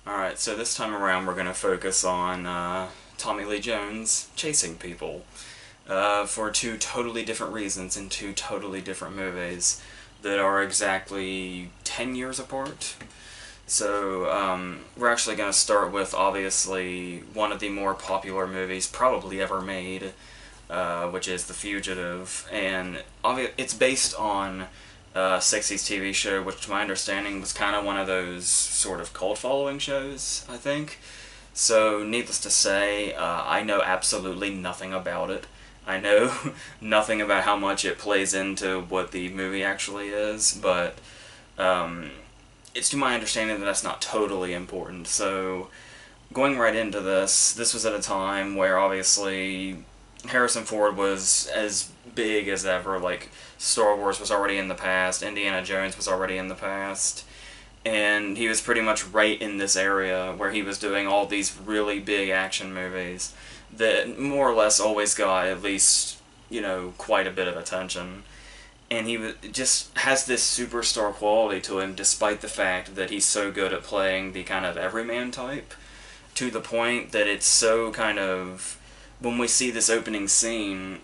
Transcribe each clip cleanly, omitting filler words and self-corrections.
Alright, so this time around we're going to focus on Tommy Lee Jones chasing people for two totally different reasons in two totally different movies that are exactly 10 years apart. So we're actually going to start with, obviously, one of the more popular movies probably ever made, which is The Fugitive, and it's based on a 60s TV show, which to my understanding was kind of one of those sort of cult following shows, I think. So, needless to say, I know absolutely nothing about it. I know nothing about how much it plays into what the movie actually is, but um, it's to my understanding that that's not totally important. So, going right into this was at a time where obviously Harrison Ford was as big as ever. Like, Star Wars was already in the past, Indiana Jones was already in the past, and he was pretty much right in this area where he was doing all these really big action movies that more or less always got at least, quite a bit of attention. And he just has this superstar quality to him, despite the fact that he's so good at playing the kind of everyman type, to the point that it's so kind of, when we see this opening scene,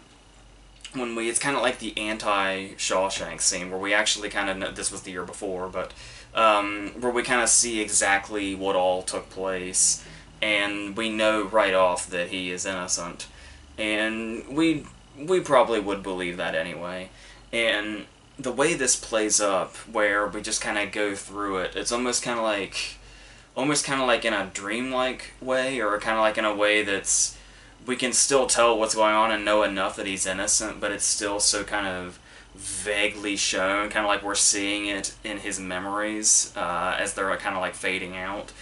it's kind of like the anti-Shawshank scene, where we actually kind of know, this was the year before, but where we kind of see exactly what all took place, and we know right off that he is innocent, and we probably would believe that anyway. And the way this plays up, where we just kind of go through it, it's almost kind of like in a dreamlike way, or kind of like in a way that's, we can still tell what's going on and know enough that he's innocent, but it's still so kind of vaguely shown, kind of like we're seeing it in his memories as they're kind of like fading out.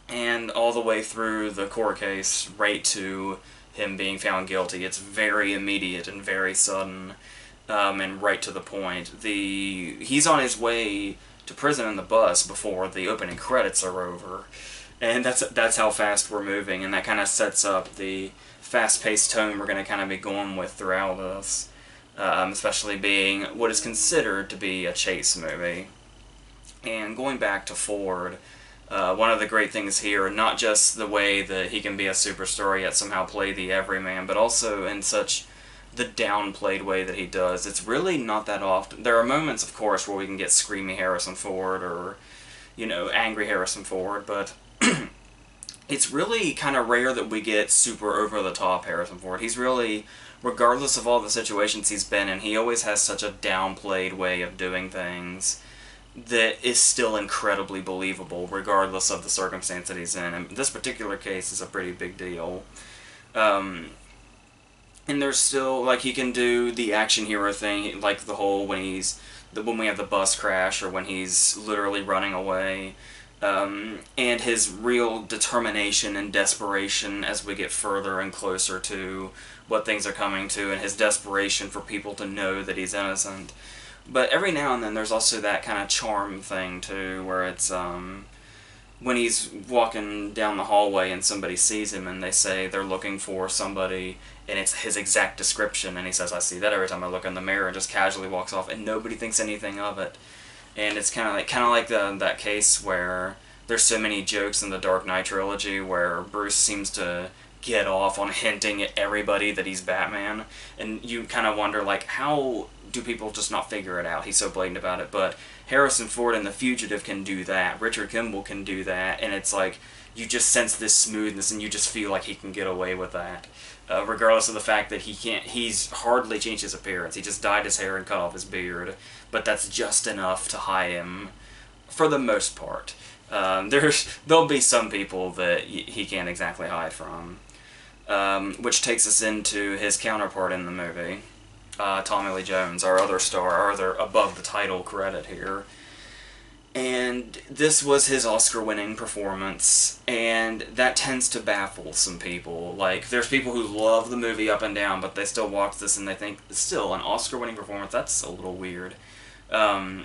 And all the way through the court case, right to him being found guilty, it's very immediate and very sudden, and right to the point. He's on his way to prison in the bus before the opening credits are over, and that's how fast we're moving, and that kind of sets up the fast-paced tone we're going to kind of be going with throughout this, especially being what is considered to be a chase movie. And going back to Ford, one of the great things here, not just the way that he can be a superstar yet somehow play the everyman, but also in such the downplayed way that he does. It's really not that often. There are moments, of course, where we can get screamy Harrison Ford or, angry Harrison Ford, but it's really kind of rare that we get super over-the-top Harrison Ford. He's really, regardless of all the situations he's been in, he always has such a downplayed way of doing things that is still incredibly believable, regardless of the circumstance that he's in. And this particular case is a pretty big deal. And there's still, like, he can do the action hero thing, like the whole when we have the bus crash, or when he's literally running away. And his real determination and desperation as we get further and closer to what things are coming to, and his desperation for people to know that he's innocent. But every now and then there's also that kind of charm thing, too, where it's, when he's walking down the hallway and somebody sees him and they say they're looking for somebody, and it's his exact description, and he says, "I see that every time I look in the mirror," and just casually walks off, and nobody thinks anything of it. And it's kind of like that case where there's so many jokes in the Dark Knight trilogy where Bruce seems to get off on hinting at everybody that he's Batman, and you kind of wonder, like, how do people just not figure it out? He's so blatant about it. But Harrison Ford in The Fugitive can do that. Richard Kimball can do that, and it's like you just sense this smoothness, and you just feel like he can get away with that, regardless of the fact that he's hardly changed his appearance. He just dyed his hair and cut off his beard, but that's just enough to hide him, for the most part. There'll be some people that he can't exactly hide from, which takes us into his counterpart in the movie, Tommy Lee Jones, our other star, our other above the title credit here. And this was his Oscar-winning performance, and that tends to baffle some people. Like, there's people who love the movie up and down, but they still watch this and they think, still, an Oscar-winning performance? That's a little weird. And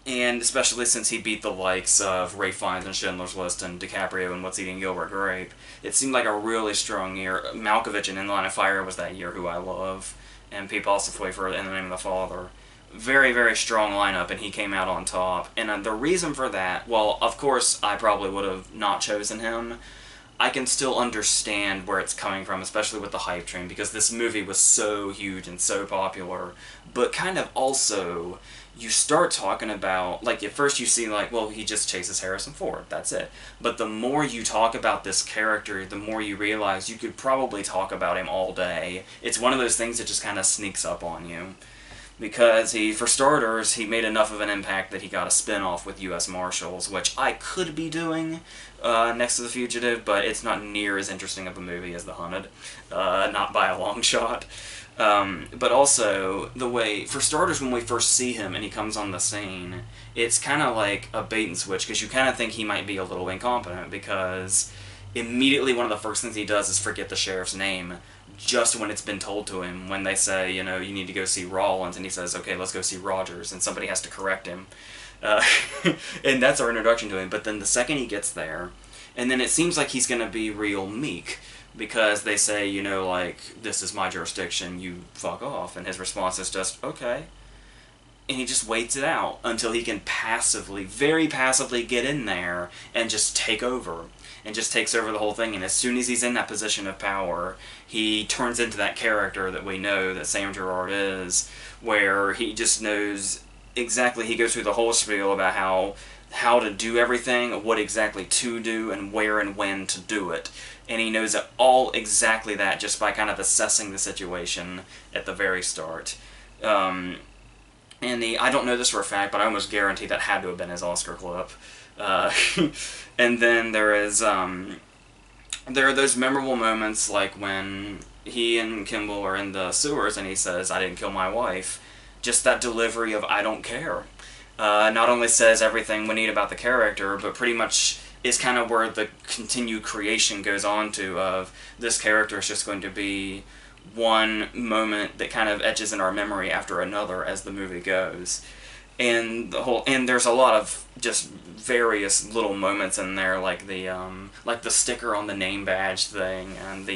especially since he beat the likes of Ray Fiennes in Schindler's List and DiCaprio in What's Eating Gilbert Grape. It seemed like a really strong year. Malkovich in In Line of Fire was that year, who I love, and Pete Postlethwaite for In the Name of the Father. very, very strong lineup, and he came out on top. And the reason for that, well, of course, I probably would have not chosen him. I can still understand where it's coming from, especially with the hype train, because this movie was so huge and so popular. But kind of also, you start talking about, like, at first you see, like, well, he just chases Harrison Ford, that's it. But the more you talk about this character, the more you realize you could probably talk about him all day. It's one of those things that just kind of sneaks up on you. Because for starters, he made enough of an impact that he got a spin-off with U.S. Marshals, which I could be doing next to The Fugitive, but it's not near as interesting of a movie as The Hunted, not by a long shot. But also, for starters, when we first see him and he comes on the scene, it's kind of like a bait and switch, because you kind of think he might be a little incompetent, because immediately one of the first things he does is forget the sheriff's name, just when it's been told to him, when they say, you need to go see Rollins, and he says, okay, let's go see Rogers, and somebody has to correct him. And that's our introduction to him. But then the second he gets there, and then it seems like he's going to be real meek, because they say, like, this is my jurisdiction, you fuck off, and his response is just, okay. And he just waits it out until he can very passively get in there and just take over. And just takes over the whole thing, and as soon as he's in that position of power, he turns into that character that we know that Sam Gerard is, where he just knows exactly, he goes through the whole spiel about how to do everything, what exactly to do, and where and when to do it. And he knows exactly that just by kind of assessing the situation at the very start. And I don't know this for a fact, but I almost guarantee that had to have been his Oscar clip. And then there are those memorable moments, like when he and Kimball are in the sewers and he says, I didn't kill my wife. Just that delivery of I don't care. Not only says everything we need about the character, but pretty much is kind of where the continued creation goes on to, of this character is just going to be one moment that kind of etches in our memory after another as the movie goes. And there's a lot of just various little moments in there, like the sticker on the name badge thing, and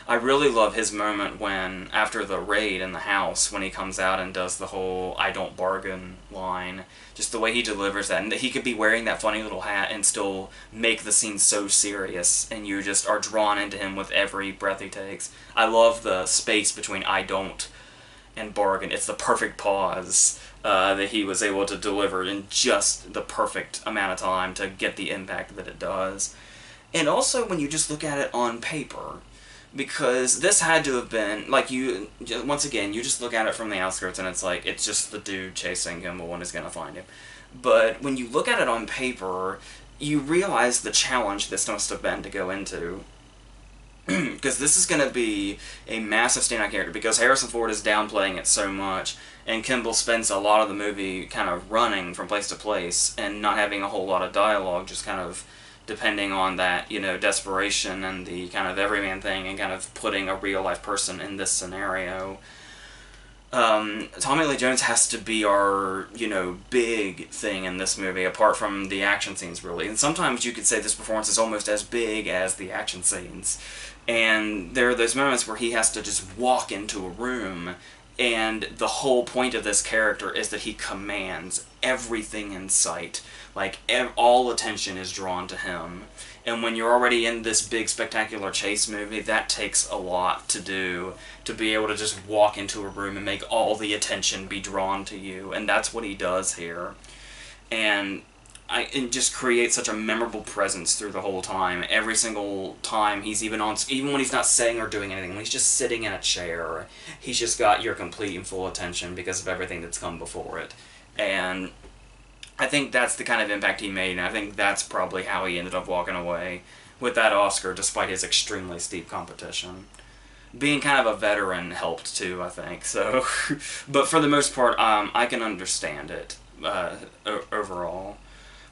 I really love his moment when, after the raid in the house, when he comes out and does the whole I don't bargain line, just the way he delivers that, and that he could be wearing that funny little hat and still make the scene so serious, and you just are drawn into him with every breath he takes. I love the space between I don't and bargain. It's the perfect pause that he was able to deliver in just the perfect amount of time to get the impact that it does. And also when you just look at it on paper, because this had to have been, like, once again, you just look at it from the outskirts and it's like, it's just the dude chasing him, but one is going to find him. But when you look at it on paper, you realize the challenge this must have been to go into. Because this is going to be a massive standout character, because Harrison Ford is downplaying it so much, and Kimball spends a lot of the movie kind of running from place to place and not having a whole lot of dialogue, just kind of depending on that, desperation and the kind of everyman thing, and kind of putting a real-life person in this scenario. Tommy Lee Jones has to be our, big thing in this movie, apart from the action scenes, really. And sometimes you could say this performance is almost as big as the action scenes. And there are those moments where he has to just walk into a room, and the whole point of this character is that he commands everything in sight. Like, all attention is drawn to him. And when you're already in this big, spectacular chase movie, that takes a lot to do, to be able to just walk into a room and make all the attention be drawn to you. And that's what he does here. And it just creates such a memorable presence through the whole time. Every single time he's even when he's not saying or doing anything, when he's just sitting in a chair, he's just got your complete and full attention because of everything that's come before it. And I think that's the kind of impact he made, and I think that's probably how he ended up walking away with that Oscar, despite his extremely steep competition. Being kind of a veteran helped too, I think. So, but for the most part, I can understand it overall.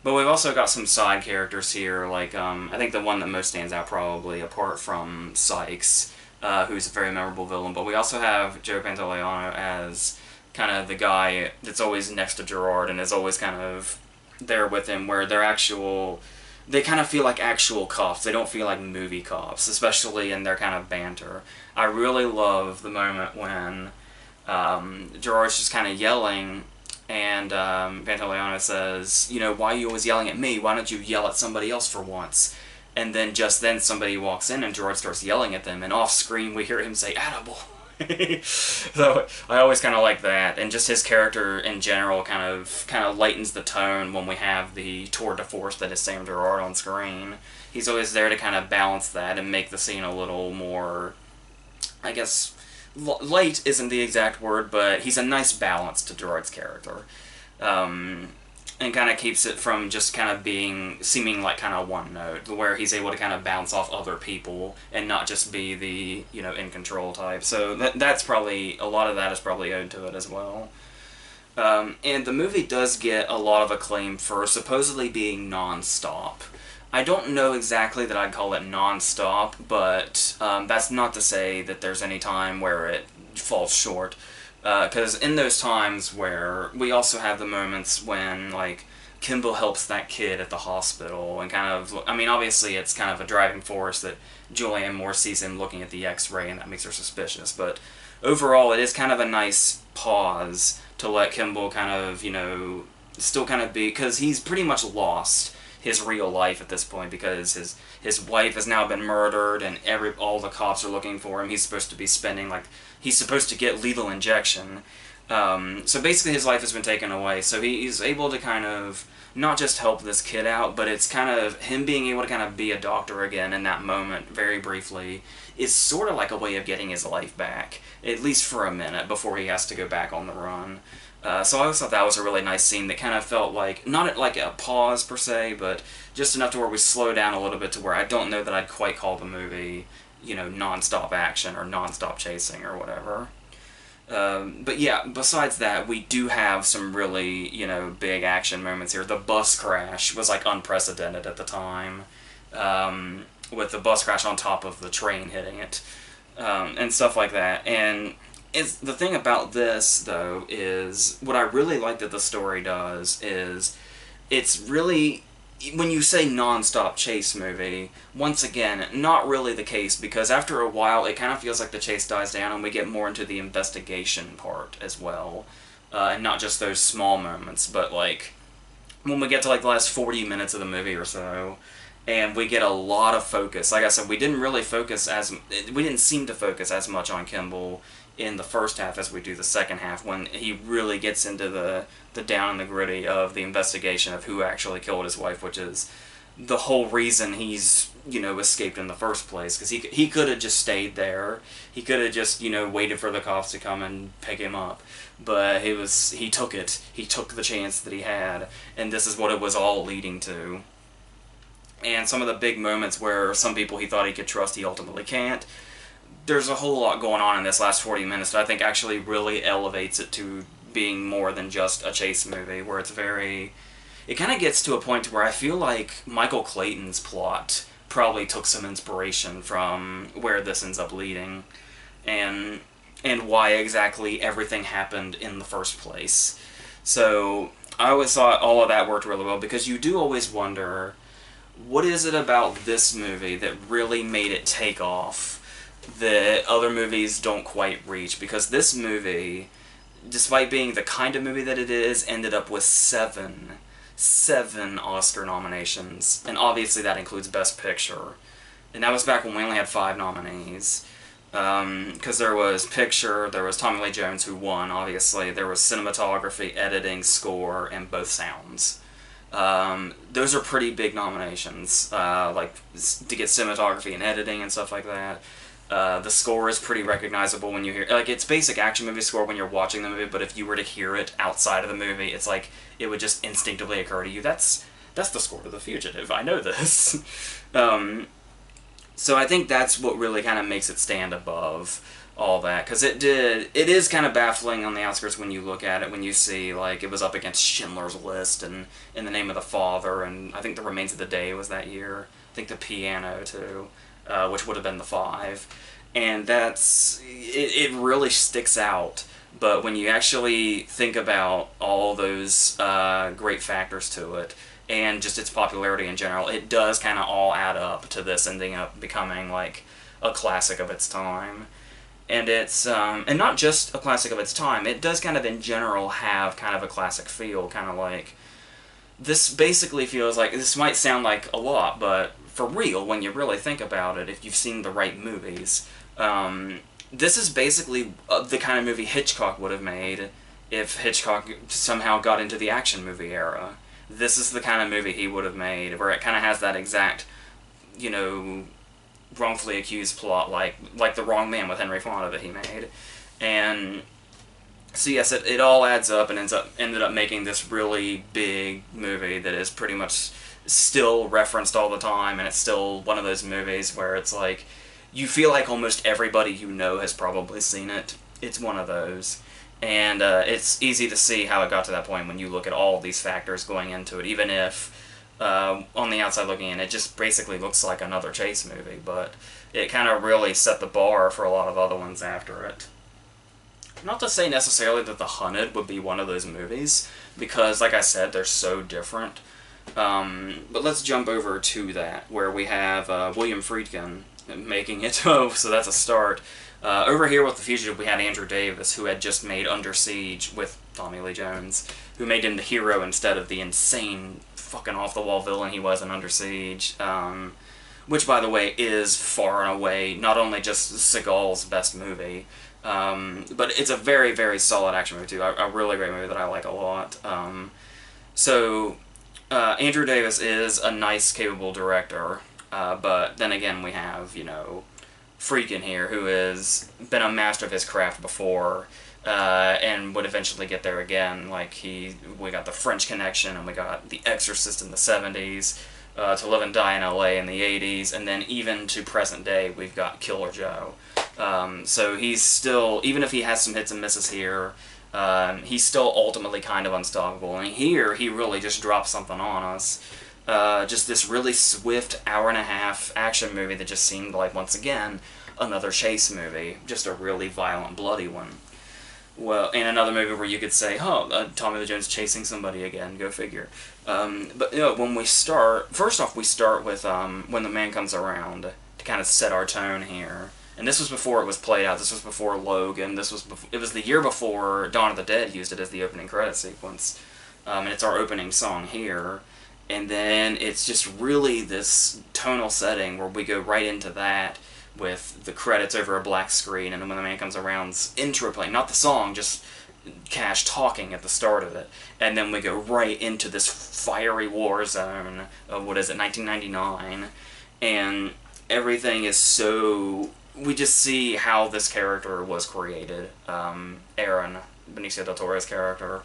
But we've also got some side characters here, like I think the one that most stands out, probably apart from Sykes, who's a very memorable villain. But we also have Joe Pantoliano as kind of the guy that's always next to Gerard and is always kind of there with him, where they kind of feel like actual cops. They don't feel like movie cops, especially in their kind of banter. I really love the moment when Gerard's just kind of yelling, and Pantaleone says, you know, why are you always yelling at me? Why don't you yell at somebody else for once? And then just then somebody walks in and Gerard starts yelling at them, and off screen we hear him say, "Attaboy." So I always kind of like that, and just his character in general kind of lightens the tone when we have the tour de force that is Sam Gerard on screen. He's always there to kind of balance that and make the scene a little more, I guess, light isn't the exact word, but he's a nice balance to Gerard's character. And kind of keeps it from just kind of seeming like kind of one note, where he's able to kind of bounce off other people and not just be the, you know, in control type. So that's probably, a lot of that is probably owed to it as well. And the movie does get a lot of acclaim for supposedly being non-stop. I don't know exactly that I'd call it non-stop, but that's not to say that there's any time where it falls short. Because in those times where we also have the moments when, like, Kimball helps that kid at the hospital and kind of, I mean, obviously it's kind of a driving force that Julianne Moore sees him looking at the x-ray and that makes her suspicious, but overall it is kind of a nice pause to let Kimball kind of, you know, still kind of be, because he's pretty much lost his real life at this point, because his wife has now been murdered and all the cops are looking for him. He's supposed to be spending, like, he's supposed to get lethal injection. So basically his life has been taken away, so he's able to kind of not just help this kid out, but it's kind of him being able to kind of be a doctor again in that moment, very briefly, is sort of like a way of getting his life back, at least for a minute, before he has to go back on the run. So I always thought that was a really nice scene that kind of felt like, not like a pause per se, but just enough to where we slow down a little bit to where I don't know that I'd quite call the movie, you know, non-stop action or non-stop chasing or whatever. But yeah, besides that, we do have some really, you know, big action moments here. The bus crash was, like, unprecedented at the time, with the bus crash on top of the train hitting it, and stuff like that. And the thing about this, though, is what I really like that the story does is it's really, when you say non-stop chase movie, once again, not really the case, because after a while it kind of feels like the chase dies down and we get more into the investigation part as well, and not just those small moments, but like when we get to like the last 40 minutes of the movie or so, and we get a lot of focus. Like I said, we didn't seem to focus as much on Kimball in the first half as we do the second half, when he really gets into the down and the gritty of the investigation of who actually killed his wife, which is the whole reason he's, you know, escaped in the first place. Because he could have just stayed there. He could have just, you know, waited for the cops to come and pick him up. But he took it. He took the chance that he had, and this is what it was all leading to. And some of the big moments where some people he thought he could trust, he ultimately can't. There's a whole lot going on in this last 40 minutes that I think actually really elevates it to being more than just a chase movie, where it's very... It kind of gets to a point where I feel like Michael Clayton's plot probably took some inspiration from where this ends up leading, and why exactly everything happened in the first place. So I always thought all of that worked really well, because you do always wonder, what is it about this movie that really made it take off that other movies don't quite reach? Because this movie, despite being the kind of movie that it is, ended up with seven Oscar nominations, and obviously that includes Best Picture. And that was back when we only had 5 nominees. Because there was Picture, there was Tommy Lee Jones, who won, obviously, there was Cinematography, Editing, Score, and both sounds. Those are pretty big nominations, like to get cinematography and editing and stuff like that. The score is pretty recognizable when you hear, like, it's basic action movie score when you're watching the movie, but if you were to hear it outside of the movie, it's like, it would just instinctively occur to you, that's the score to The Fugitive, I know this. So I think that's what really kind of makes it stand above all that, because it is kind of baffling on the outskirts when you look at it, when you see, like, it was up against Schindler's List, and In the Name of the Father, and I think The Remains of the Day was that year, I think The Piano, too. Which would have been the 5, and it really sticks out. But when you actually think about all those great factors to it, and just its popularity in general, it does kind of all add up to this ending up becoming like a classic of its time. And it's, and not just a classic of its time, it does kind of in general have kind of a classic feel, kind of like, this basically feels like, this might sound like a lot, but for real, when you really think about it, if you've seen the right movies, this is basically the kind of movie Hitchcock would have made if Hitchcock somehow got into the action movie era. This is the kind of movie he would have made, where it kind of has that exact, you know, wrongfully accused plot, like The Wrong Man with Henry Fonda that he made. And so yes, it all adds up and ended up making this really big movie that is pretty much still referenced all the time, and it's still one of those movies where it's like, you feel like almost everybody you know has probably seen it. It's one of those. And it's easy to see how it got to that point when you look at all these factors going into it, even if on the outside looking in, it just basically looks like another chase movie, but it kind of really set the bar for a lot of other ones after it. Not to say necessarily that The Hunted would be one of those movies, because, like I said, they're so different. But let's jump over to that, where we have William Friedkin making it. Oh, so that's a start. Over here with The Fugitive, we had Andrew Davis, who had just made Under Siege with Tommy Lee Jones, who made him the hero instead of the insane, fucking off-the-wall villain he was in Under Siege. Which, by the way, is far and away not only just Seagal's best movie, but it's a very, very solid action movie, too. A really great movie that I like a lot. Andrew Davis is a nice, capable director, but then again we have, you know, Friedkin here, who has been a master of his craft before, and would eventually get there again. Like, we got The French Connection, and we got The Exorcist in the 70s, To Live and Die in LA in the 80s, and then even to present day, we've got Killer Joe. So he's still, even if he has some hits and misses here, he's still ultimately kind of unstoppable. And here, he really just drops something on us. Just this really swift hour-and-a-half action movie that just seemed like, once again, another chase movie. Just a really violent, bloody one. Well, and another movie where you could say, oh, Tommy Lee Jones chasing somebody again, go figure. But, you know, when we start, first off, we start with When the Man Comes Around, to kind of set our tone here. And this was before it was played out. This was before Logan. It was the year before Dawn of the Dead used it as the opening credit sequence. And it's our opening song here. And then it's just really this tonal setting where we go right into that with the credits over a black screen, and then When the Man Comes Around's intro playing. Not the song, just Cash talking at the start of it. And then we go right into this fiery war zone of, 1999. And everything is so... We just see how this character was created. Aaron, Benicio del Toro's character.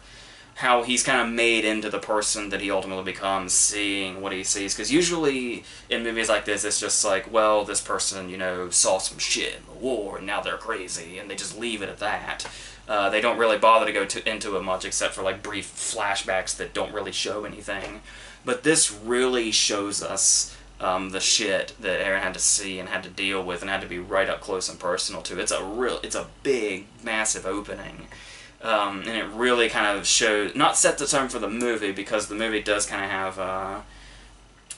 How he's kind of made into the person that he ultimately becomes, seeing what he sees. Because usually in movies like this, it's just like, well, this person, you know, saw some shit in the war, and now they're crazy, and they just leave it at that. They don't really bother to go into it much, except for like brief flashbacks that don't really show anything. But this really shows us the shit that Aaron had to see and had to deal with and had to be right up close and personal to. It's a big, massive opening. And it really kind of shows, not set the tone for the movie, because the movie does kind of have,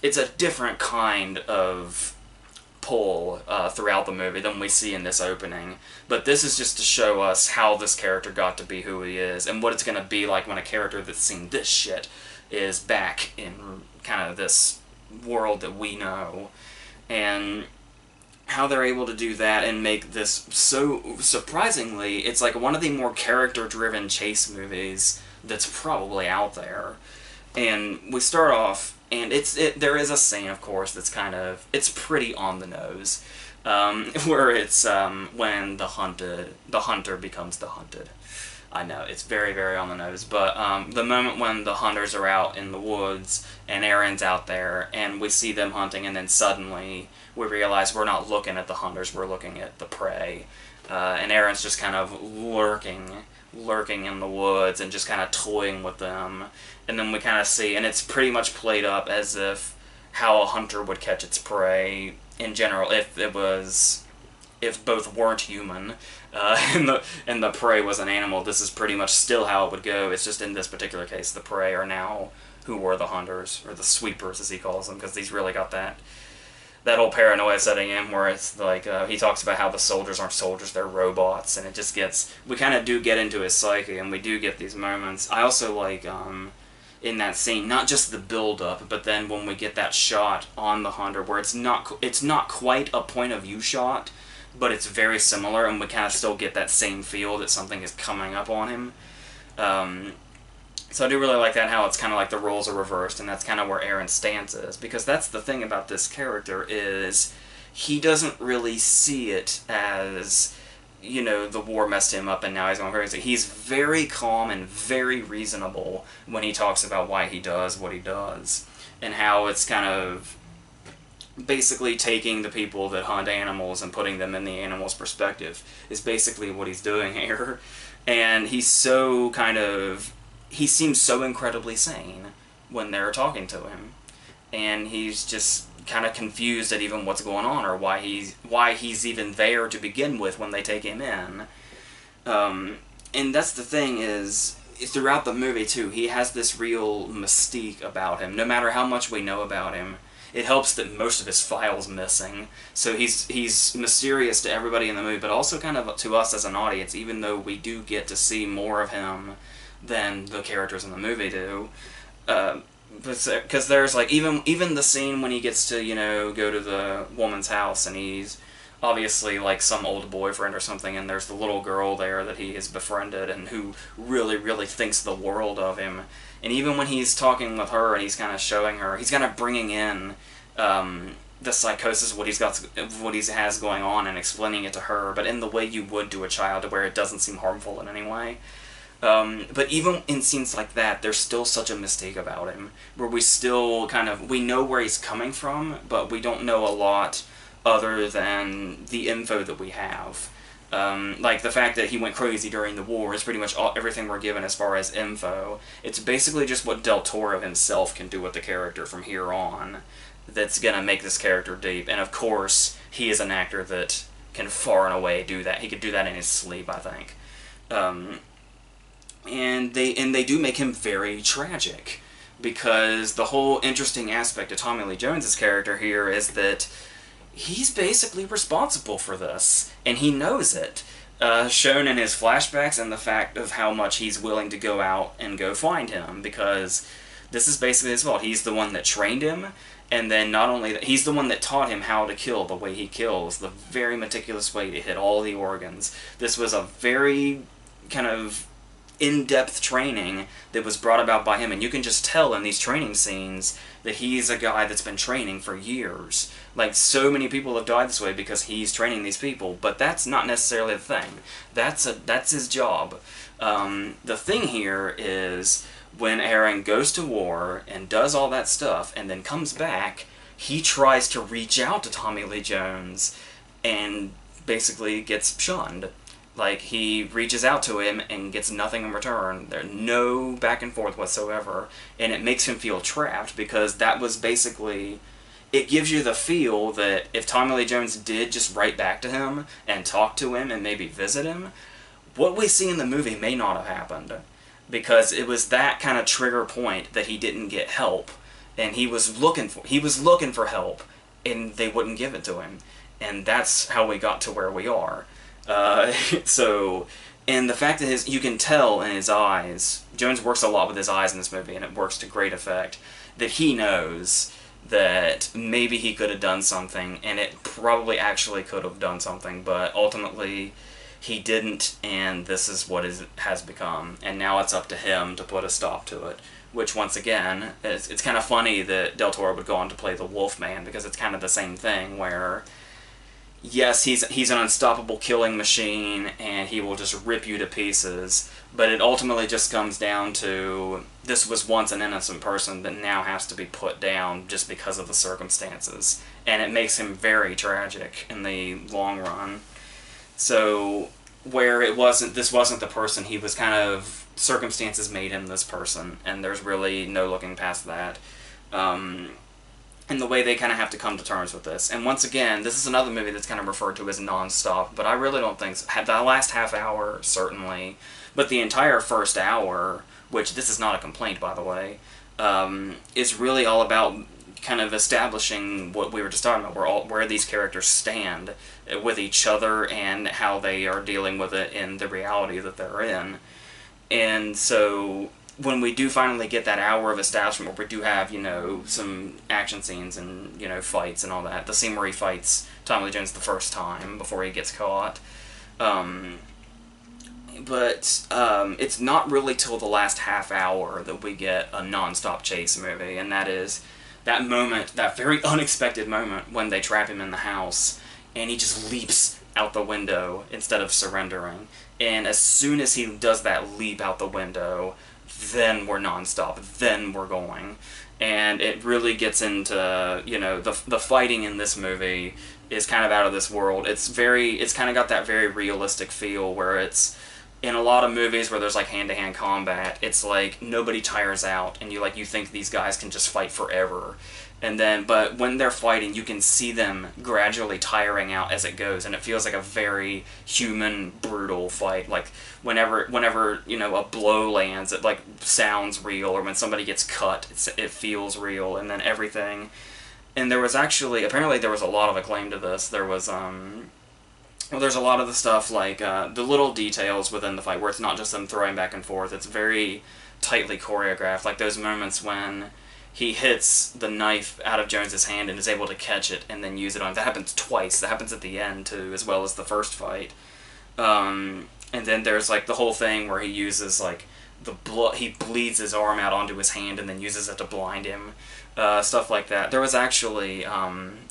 it's a different kind of pull throughout the movie than we see in this opening. But this is just to show us how this character got to be who he is, and what it's going to be like when a character that's seen this shit is back in kind of this world that we know. And how they're able to do that and make this so surprisingly, it's like one of the more character-driven chase movies that's probably out there. And we start off, and there is a scene, of course, that's kind of, it's pretty on the nose, where it's when the hunter becomes the hunted. I know, it's very, very on the nose, but the moment when the hunters are out in the woods, and Aaron's out there, and we see them hunting, and then suddenly we realize we're not looking at the hunters, we're looking at the prey. And Aaron's just kind of lurking in the woods, and just kind of toying with them. And then we kind of see, and it's pretty much played up as if how a hunter would catch its prey in general, if both weren't human, and the prey was an animal. This is pretty much still how it would go. It's just in this particular case, the prey are now who were the hunters, or the sweepers as he calls them, because he's really got that that whole paranoia setting in where it's like he talks about how the soldiers aren't soldiers, they're robots, and it just gets, we kind of do get into his psyche, and we do get these moments. I also like in that scene, not just the build up, but then when we get that shot on the hunter where it's not quite a point of view shot, but it's very similar, and we kind of still get that same feel that something is coming up on him. So I do really like that, how it's kind of like the roles are reversed, and that's kind of where Aaron's stance is, because that's the thing about this character is he doesn't really see it as, you know, the war messed him up and now he's going crazy. He's very calm and very reasonable when he talks about why he does what he does, and how it's kind of basically taking the people that hunt animals and putting them in the animal's perspective is basically what he's doing here. And he's so kind of, he seems so incredibly sane when they're talking to him, and he's just kind of confused at even what's going on, or why he's even there to begin with when they take him in. And that's the thing is, throughout the movie too, he has this real mystique about him. No matter how much we know about him, it helps that most of his file's missing. So he's mysterious to everybody in the movie, but also kind of to us as an audience, even though we do get to see more of him than the characters in the movie do. Because there's like, even the scene when he gets to, you know, go to the woman's house, and he's obviously like some old boyfriend or something, and there's the little girl there that he has befriended and who really, really thinks the world of him. And even when he's talking with her and he's kind of showing her, he's kind of bringing in the psychosis, what he has going on, and explaining it to her, but in the way you would to a child, to where it doesn't seem harmful in any way. But even in scenes like that, there's still such a mystique about him, where we still kind of, we know where he's coming from, but we don't know a lot other than the info that we have. Like the fact that he went crazy during the war is pretty much everything we're given as far as info. It's basically just what Del Toro himself can do with the character from here on that's going to make this character deep. And of course, he is an actor that can far and away do that. He could do that in his sleep, I think. And they do make him very tragic, because the whole interesting aspect of Tommy Lee Jones's character here is that he's basically responsible for this, and he knows it, shown in his flashbacks and the fact of how much he's willing to go out and go find him, because this is basically his fault. He's the one that trained him, and then not only that, he's the one that taught him how to kill the way he kills, the very meticulous way to hit all the organs. This was a very kind of in-depth training that was brought about by him, and you can just tell in these training scenes that he's a guy that's been training for years. Like, so many people have died this way because he's training these people, but that's not necessarily the thing. That's his job. The thing here is, when Aaron goes to war and does all that stuff and then comes back, he tries to reach out to Tommy Lee Jones and basically gets shunned. Like, he reaches out to him and gets nothing in return. There's no back and forth whatsoever. And it makes him feel trapped, because that was basically, it gives you the feel that if Tommy Lee Jones did just write back to him and talk to him and maybe visit him, what we see in the movie may not have happened. Because it was that kind of trigger point that he didn't get help. And he was looking for help, and they wouldn't give it to him. And that's how we got to where we are. So, and the fact that you can tell in his eyes, Jones works a lot with his eyes in this movie, and it works to great effect, that he knows that maybe he could have done something, and it probably actually could have done something, but ultimately he didn't, and this is what it has become, and now it's up to him to put a stop to it. Which, once again, it's kind of funny that Del Toro would go on to play the Wolfman, because it's kind of the same thing, where yes, he's an unstoppable killing machine, and he will just rip you to pieces, but it ultimately just comes down to, this was once an innocent person that now has to be put down just because of the circumstances, and it makes him very tragic in the long run. So, where this wasn't the person, he was kind of, circumstances made him this person, and there's really no looking past that. And the way they kind of have to come to terms with this. And once again, this is another movie that's kind of referred to as non-stop, but I really don't think so. The last half hour, certainly, but the entire first hour, which this is not a complaint, by the way, is really all about kind of establishing what we were just talking about, where these characters stand with each other and how they are dealing with it in the reality that they're in. And so when we do finally get that hour of establishment where we do have, some action scenes and, fights and all that, the scene where he fights Tommy Lee Jones the first time before he gets caught, but it's not really till the last half hour that we get a non-stop chase movie, and that is that moment, that very unexpected moment when they trap him in the house, and he just leaps out the window instead of surrendering. And as soon as he does that leap out the window, then we're non-stop, then we're going. And it really gets into, the fighting in this movie is kind of out of this world. It's kind of got that very realistic feel where it's, in a lot of movies where there's like hand-to-hand combat, it's like nobody tires out, and you think these guys can just fight forever. But when they're fighting, you can see them gradually tiring out as it goes, and it feels like a very human, brutal fight. Like whenever a blow lands, it sounds real, or when somebody gets cut, it feels real, and then everything. And there was apparently there was a lot of acclaim to this. There was there's a lot of the stuff the little details within the fight where it's not just them throwing back and forth. It's very tightly choreographed, like those moments when he hits the knife out of Jones's hand and is able to catch it and then use it on. That happens twice. That happens at the end too, as well as the first fight. And then there's the whole thing where he uses the blood. He bleeds his arm out onto his hand and then uses it to blind him. Stuff like that. There was actually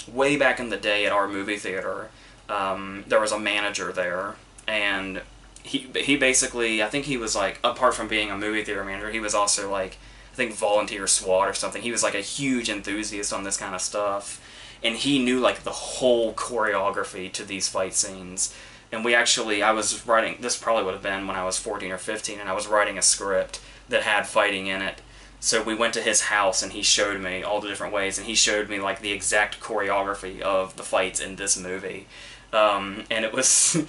way back in the day at our movie theater, there was a manager there, and he basically, I think he was apart from being a movie theater manager, he was also I think volunteer SWAT or something. He was a huge enthusiast on this kind of stuff, and he knew the whole choreography to these fight scenes. And I was writing, this probably would have been when I was 14 or 15, and I was writing a script that had fighting in it. So we went to his house and he showed me all the different ways, and he showed me the exact choreography of the fights in this movie. And it was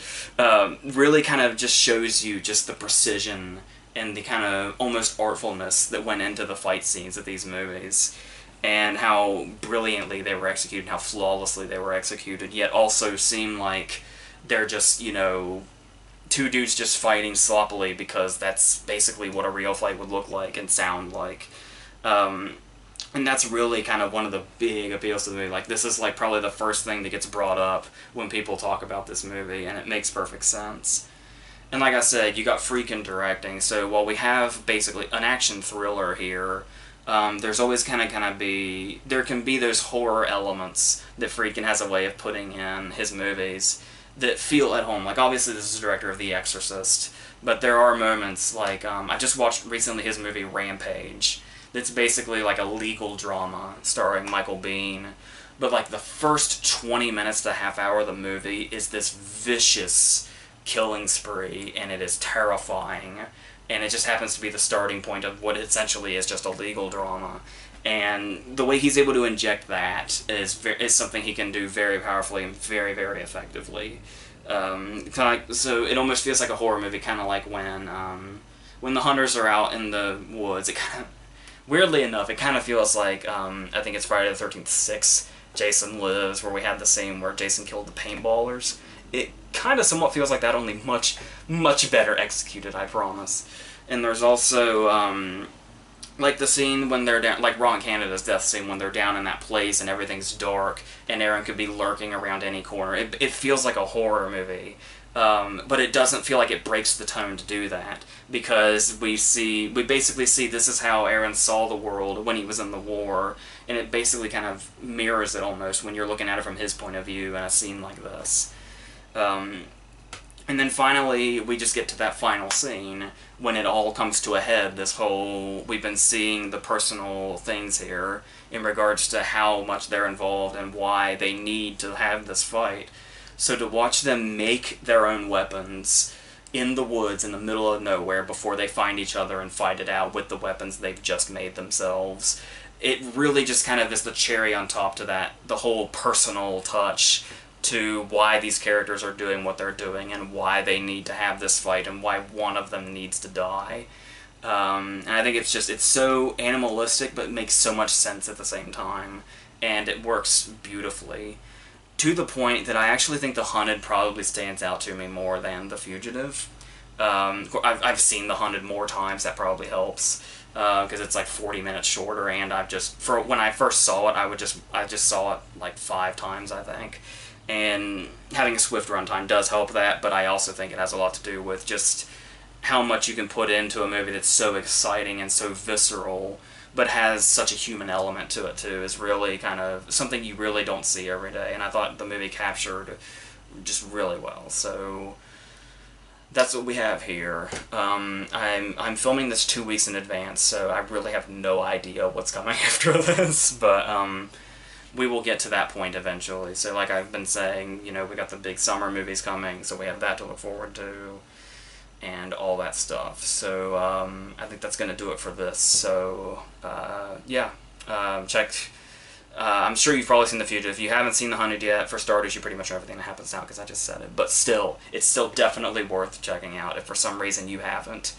really kind of just shows you just the precision and the kind of almost artfulness that went into the fight scenes of these movies, and how brilliantly they were executed, and how flawlessly they were executed, yet also seem like they're just, two dudes just fighting sloppily because that's basically what a real fight would look like and sound like. And that's really kind of one of the big appeals to the movie. This is probably the first thing that gets brought up when people talk about this movie, and it makes perfect sense. And like I said, you got freaking directing, so while we have basically an action thriller here, there's always there can be those horror elements that Friedkin has a way of putting in his movies that feel at home. Obviously this is the director of The Exorcist, but there are moments I just watched recently his movie Rampage, that's basically a legal drama starring Michael Biehn, but the first 20 minutes to half hour of the movie is this vicious killing spree, and it is terrifying, and it just happens to be the starting point of what essentially is just a legal drama. And the way he's able to inject that is something he can do very powerfully and very, very effectively. So it almost feels like a horror movie, kind of like when the hunters are out in the woods. It kind of, weirdly enough, it kind of feels like I think it's Friday the 13th 6, Jason Lives, where we had the scene where Jason killed the paintballers. It kind of somewhat feels like that, only much, much better executed, I promise. And there's also the scene when they're down, Ron Canada's death scene, when they're down in that place and everything's dark and Aaron could be lurking around any corner. It feels like a horror movie, but it doesn't feel like it breaks the tone to do that, because we basically see this is how Aaron saw the world when he was in the war, and it basically kind of mirrors it almost when you're looking at it from his point of view in a scene like this. And then finally, we just get to that final scene when it all comes to a head. We've been seeing the personal things here in regards to how much they're involved and why they need to have this fight. So to watch them make their own weapons in the woods in the middle of nowhere before they find each other and fight it out with the weapons they've just made themselves, it really just kind of is the cherry on top to that, the whole personal touch to why these characters are doing what they're doing and why they need to have this fight and why one of them needs to die. And I think it's so animalistic, but makes so much sense at the same time, and it works beautifully. To the point that I actually think The Hunted probably stands out to me more than The Fugitive. I've seen The Hunted more times. That probably helps because it's like 40 minutes shorter, and for when I first saw it, I just saw it like 5 times, I think. And having a swift runtime does help that, but I also think it has a lot to do with just how much you can put into a movie that's so exciting and so visceral, but has such a human element to it too, is really kind of something you really don't see every day, and I thought the movie captured just really well. So that's what we have here. I'm filming this 2 weeks in advance, so I really have no idea what's coming after this, but we will get to that point eventually. So like I've been saying, you know, we got the big summer movies coming, so we have that to look forward to, and all that stuff. So I think that's going to do it for this. So yeah, check. I'm sure you've probably seen The Fugitive. If you haven't seen The Hunted yet, for starters, you pretty much know everything that happens now because I just said it. But still, it's still definitely worth checking out if for some reason you haven't.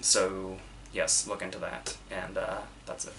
So yes, look into that. And that's it.